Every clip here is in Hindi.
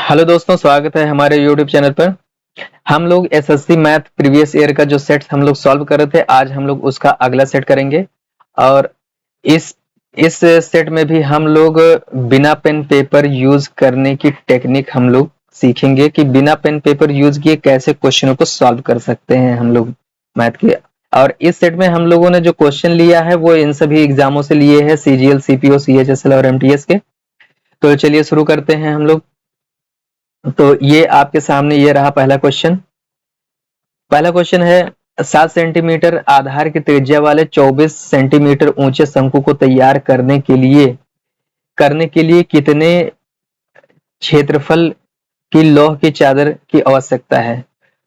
हेलो दोस्तों, स्वागत है हमारे यूट्यूब चैनल पर। हम लोग एसएससी मैथ प्रीवियस ईयर का जो सेट हम लोग सॉल्व कर रहे थे, आज हम लोग उसका अगला सेट करेंगे। और इस इस सेट में भी हम लोग बिना पेन पेपर यूज करने की टेक्निक हम लोग सीखेंगे कि बिना पेन पेपर यूज किए कैसे क्वेश्चनों को सॉल्व कर सकते हैं हम लोग मैथ के। और इस सेट में हम लोगों ने जो क्वेश्चन लिया है वो इन सभी एग्जामों से लिए हैं, सीजीएल, सीपीओ, सीएचएसएल और एमटीएस के। तो चलिए शुरू करते हैं हम लोग। तो ये आपके सामने ये रहा पहला क्वेश्चन। पहला क्वेश्चन है 7 सेंटीमीटर आधार की त्रिज्या वाले 24 सेंटीमीटर ऊंचे शंकु को तैयार करने के लिए कितने क्षेत्रफल की लौह की चादर की आवश्यकता है।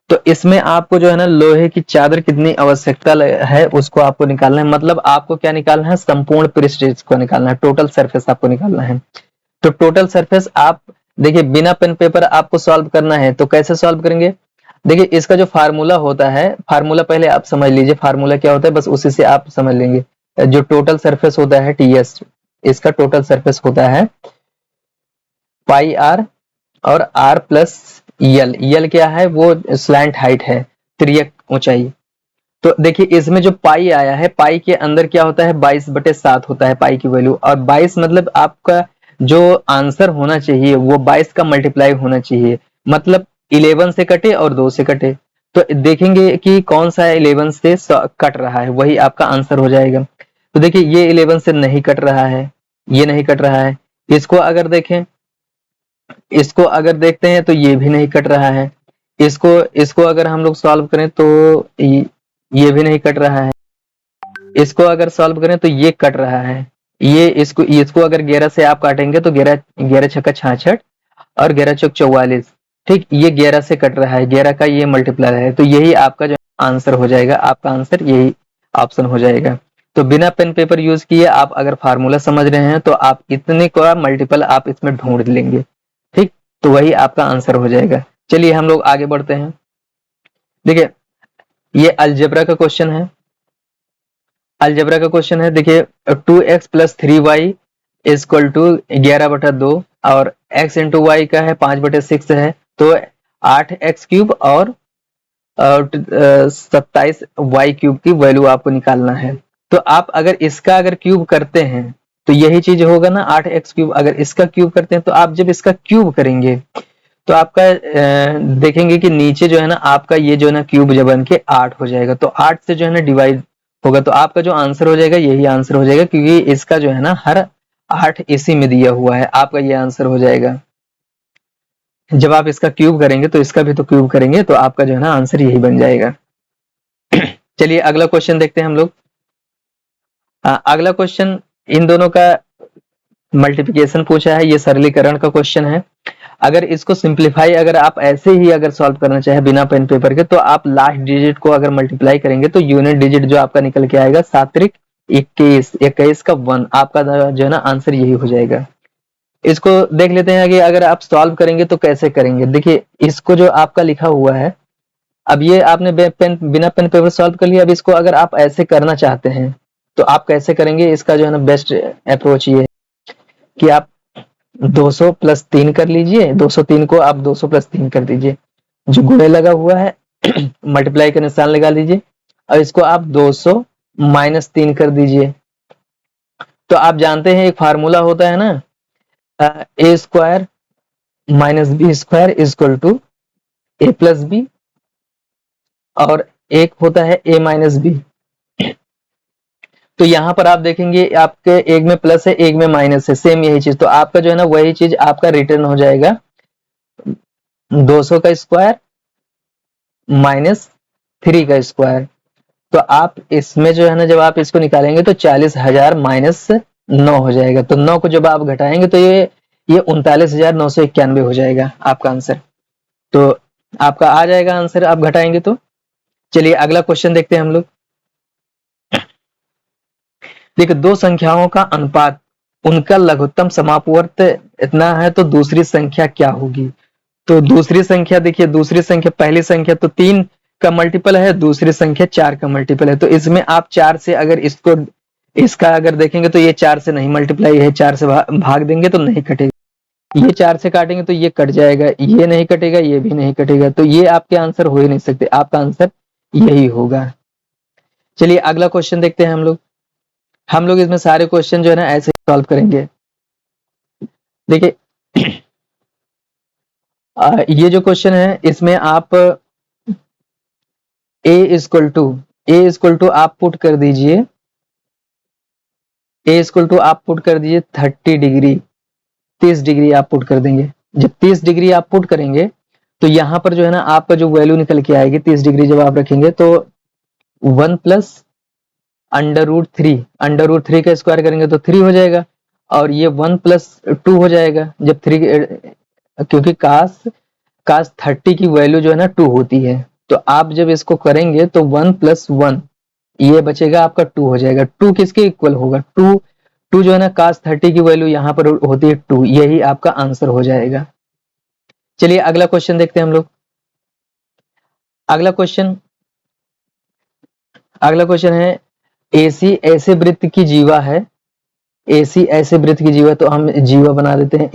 तो इसमें आपको जो है ना, लोहे की चादर कितनी आवश्यकता है उसको आपको निकालना है। मतलब आपको क्या निकालना है, संपूर्ण पृष्ठ को निकालना है, टोटल सरफेस आपको निकालना है। तो टोटल सरफेस आप देखिए, बिना पेन पेपर आपको सॉल्व करना है तो कैसे सॉल्व करेंगे। देखिए, इसका जो फार्मूला होता है, फार्मूला पहले आप समझ लीजिए फार्मूला क्या होता है, बस उसी से आप समझ लेंगे। जो टोटल सरफेस होता है टीएस, इसका टोटल सरफेस होता है पाई आर और आर प्लस यल। यल क्या है, वो स्लैंट हाइट है, तिर्यक ऊंचाई। तो देखिए इसमें जो पाई आया है, पाई के अंदर क्या होता है, 22/7 होता है पाई की वैल्यू। और 22 मतलब आपका जो आंसर होना चाहिए वो 22 का मल्टीप्लाई होना चाहिए। मतलब 11 से कटे और 2 से कटे, तो देखेंगे कि कौन सा 11 से कट रहा है, वही आपका आंसर हो जाएगा। तो देखिए ये 11 से नहीं कट रहा है, ये नहीं कट रहा है। इसको अगर देखें, इसको अगर देखते हैं तो ये भी नहीं कट रहा है। इसको इसको अगर हम लोग सॉल्व करें तो ये भी नहीं कट रहा है। इसको अगर सॉल्व करें तो ये कट रहा है। ये इसको अगर 11 से आप काटेंगे तो 11 11 छक्का 66 और 11 चौक 44। ठीक, ये 11 से कट रहा है, 11 का ये मल्टीप्लाई है, तो यही आपका जो आंसर हो जाएगा। आपका आंसर यही ऑप्शन हो जाएगा। तो बिना पेन पेपर यूज किए आप अगर फार्मूला समझ रहे हैं तो आप इतने का मल्टीपल आप इसमें ढूंढ लेंगे। ठीक, तो वही आपका आंसर हो जाएगा। चलिए हम लोग आगे बढ़ते हैं। देखिए ये अलजेब्रा का क्वेश्चन है। अलजेब्रा का क्वेश्चन है, देखिए 2x + 3y = 11/2 और x इंटू वाई का है 5/6 है, तो 8x³ और 27y³ की वैल्यू आपको निकालना है। तो आप अगर इसका अगर क्यूब करते हैं तो यही चीज होगा ना, 8x³। अगर इसका क्यूब करते हैं तो आप जब इसका क्यूब करेंगे तो आपका देखेंगे कि नीचे जो है ना, आपका ये जो है ना क्यूब जब बन के 8 हो जाएगा, तो 8 से जो है ना डिवाइड होगा, तो आपका जो आंसर हो जाएगा यही आंसर हो जाएगा, क्योंकि इसका जो है ना हर 8 इसी में दिया हुआ है, आपका ये आंसर हो जाएगा। जब आप इसका क्यूब करेंगे तो इसका भी तो क्यूब करेंगे, तो आपका जो है ना आंसर यही बन जाएगा। चलिए अगला क्वेश्चन देखते हैं हम लोग। अगला क्वेश्चन इन दोनों का मल्टीप्लिकेशन पूछा है, ये सरलीकरण का क्वेश्चन है। अगर इसको सिंप्लीफाई अगर आप ऐसे ही अगर सॉल्व करना चाहे बिना पेन पेपर के, तो आप लास्ट डिजिट को अगर मल्टीप्लाई करेंगे तो यूनिट डिजिट जो आपका निकल के आएगा 7 × 21, 21 का 1, आपका जो है ना आंसर यही हो जाएगा। इसको देख लेते हैं कि अगर आप सॉल्व करेंगे तो कैसे करेंगे। देखिए इसको जो आपका लिखा हुआ है, अब ये आपने बिना पेन पेपर सॉल्व कर लिया। अब इसको अगर आप ऐसे करना चाहते हैं तो आप कैसे करेंगे। इसका जो है ना बेस्ट अप्रोच ये है कि आप 200 + 3 कर लीजिए, 203 को आप 200 + 3 कर दीजिए, जो गुणे लगा हुआ है मल्टीप्लाई का निशान लगा लीजिए, और इसको आप 200 - 3 कर दीजिए। तो आप जानते हैं एक फार्मूला होता है ना, a² - b² = a + b, और एक होता है a - b। तो यहाँ पर आप देखेंगे आपके एक में प्लस है, एक में माइनस है, सेम यही चीज। तो आपका जो है ना वही चीज आपका रिटर्न हो जाएगा, 200 का स्क्वायर - 3 का स्क्वायर। तो आप इसमें जो है ना, जब आप इसको निकालेंगे तो 40,000 - 9 हो जाएगा। तो 9 को जब आप घटाएंगे तो ये 39,991 हो जाएगा आपका आंसर। तो आपका आ जाएगा आंसर आप घटाएंगे तो। चलिए अगला क्वेश्चन देखते हैं हम लोग। देखिए दो संख्याओं का अनुपात, उनका लघुत्तम समापवर्त इतना है तो दूसरी संख्या क्या होगी। तो दूसरी संख्या देखिए, दूसरी संख्या पहली संख्या तो 3 का मल्टीपल है, दूसरी संख्या 4 का मल्टीपल है। तो इसमें आप 4 से अगर इसका अगर देखेंगे तो ये 4 से नहीं मल्टीप्लाई है, 4 से भाग देंगे तो नहीं कटेगा। ये 4 से काटेंगे तो ये कट जाएगा, ये नहीं कटेगा, ये भी नहीं कटेगा, तो ये आपके आंसर हो ही नहीं सकते, आपका आंसर यही होगा। चलिए अगला क्वेश्चन देखते हैं हम लोग इसमें सारे क्वेश्चन जो है ना ऐसे सॉल्व करेंगे। देखिए ये जो क्वेश्चन है इसमें आप ए इक्वल टू आप पुट कर दीजिए, ए इक्वल टू आप पुट कर दीजिए 30 डिग्री, 30 डिग्री आप पुट कर देंगे। जब 30 डिग्री आप पुट करेंगे तो यहाँ पर जो है ना आपका जो वैल्यू निकल के आएगी 30 डिग्री जब आप रखेंगे तो 1 प्लस अंडर रूट 3 का स्क्वायर करेंगे तो 3 हो जाएगा, और ये 1 प्लस 2 हो जाएगा जब 3, क्योंकि कास 30 की वैल्यू जो है ना 2 होती है, तो आप जब इसको करेंगे तो 1 प्लस 1 ये बचेगा आपका 2 हो जाएगा। 2 किसके इक्वल होगा, 2 जो है ना कास 30 की वैल्यू यहाँ पर होती है 2, यही आपका आंसर हो जाएगा। चलिए अगला क्वेश्चन देखते हैं हम लोग। अगला क्वेश्चन है एसी ऐसे वृत्त की जीवा है, एसी ऐसे वृत्त की जीवा, तो हम जीवा बना देते हैं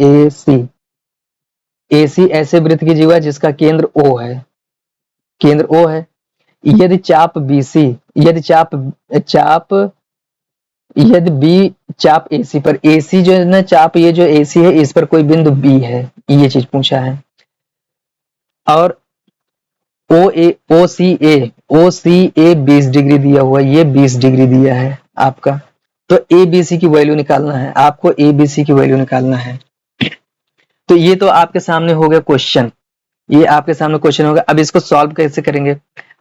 एसी ऐसे वृत्त की जीवा जिसका केंद्र O है, यदि चाप BC, यदि बी चाप AC पर, AC जो है ना चाप, ये जो AC है इस पर कोई बिंदु B है, ये चीज पूछा है। और OCA 20 डिग्री दिया हुआ, ये 20 डिग्री दिया है आपका, तो ABC की वैल्यू निकालना है आपको, ABC की वैल्यू निकालना है। तो ये तो आपके सामने हो गया क्वेश्चन, ये आपके सामने क्वेश्चन होगा। अब इसको सॉल्व कैसे करेंगे,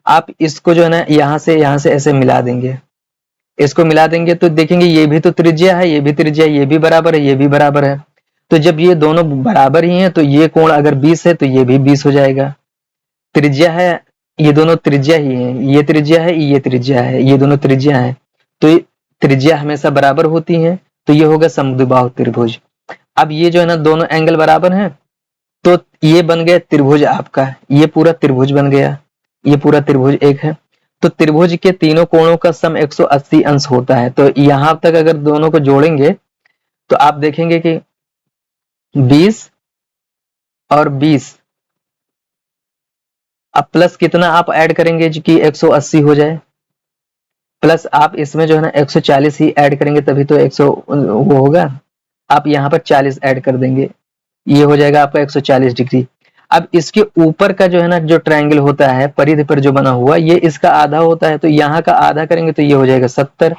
आप इसको जो है ना यहाँ से ऐसे मिला देंगे, इसको मिला देंगे तो देखेंगे ये भी तो त्रिज्या है, ये भी त्रिज्या है, ये भी बराबर है, ये भी बराबर है, तो जब ये दोनों बराबर ही हैं तो ये कोण अगर 20 है तो ये भी 20 हो जाएगा। त्रिज्या है, ये दोनों त्रिज्या ही है, ये त्रिज्या है, ये त्रिज्या है, ये दोनों त्रिज्या है, तो ये त्रिज्या हमेशा बराबर होती है, तो ये होगा समद्विबाहु त्रिभुज। अब ये जो है ना दोनों एंगल बराबर हैं, तो ये बन गया त्रिभुज आपका, ये पूरा त्रिभुज बन गया, ये पूरा त्रिभुज एक है। तो त्रिभुज के तीनों कोणों का सम 180 अंश होता है, तो यहां तक अगर दोनों को जोड़ेंगे तो आप देखेंगे कि 20 और 20, अब प्लस कितना आप ऐड करेंगे कि 180 हो जाए, प्लस आप इसमें जो है ना 140 ही ऐड करेंगे तभी तो 100 वो होगा, आप यहाँ पर 40 ऐड कर देंगे, ये हो जाएगा आपका 140 डिग्री। अब इसके ऊपर का जो है ना जो ट्रायंगल होता है परिधि पर जो बना हुआ, ये इसका आधा होता है, तो यहाँ का आधा करेंगे तो ये हो जाएगा 70।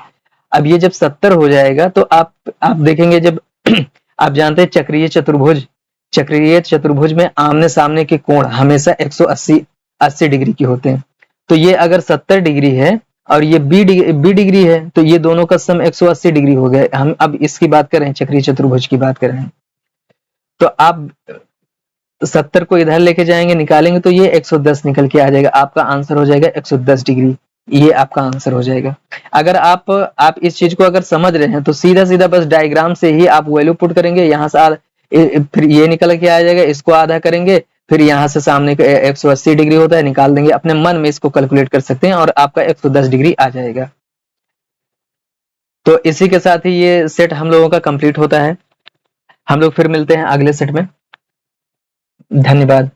अब ये जब 70 हो जाएगा तो आप देखेंगे जब आप जानते हैं चक्रीय चतुर्भुज में आमने सामने के कोण हमेशा 180 डिग्री के होते हैं, तो ये अगर 70 डिग्री है और ये बी डिग्री है तो ये दोनों का सम 180 डिग्री हो गया। हम अब इसकी बात कर रहे हैं, चक्रीय चतुर्भुज की बात कर रहे हैं, तो आप 70 को इधर लेके जाएंगे निकालेंगे तो ये 110 निकल के आ जाएगा, आपका आंसर हो जाएगा 110 डिग्री, ये आपका आंसर हो जाएगा। अगर आप इस चीज को अगर समझ रहे हैं तो सीधा सीधा बस डायग्राम से ही आप वैल्यू पुट करेंगे, यहाँ से फिर ये निकल के आ जाएगा, इसको आधा करेंगे, फिर यहाँ से सामने का 180 डिग्री होता है निकाल देंगे, अपने मन में इसको कैलकुलेट कर सकते हैं और आपका 110 डिग्री आ जाएगा। तो इसी के साथ ही ये सेट हम लोगों का कंप्लीट होता है, हम लोग फिर मिलते हैं अगले सेट में। धन्यवाद।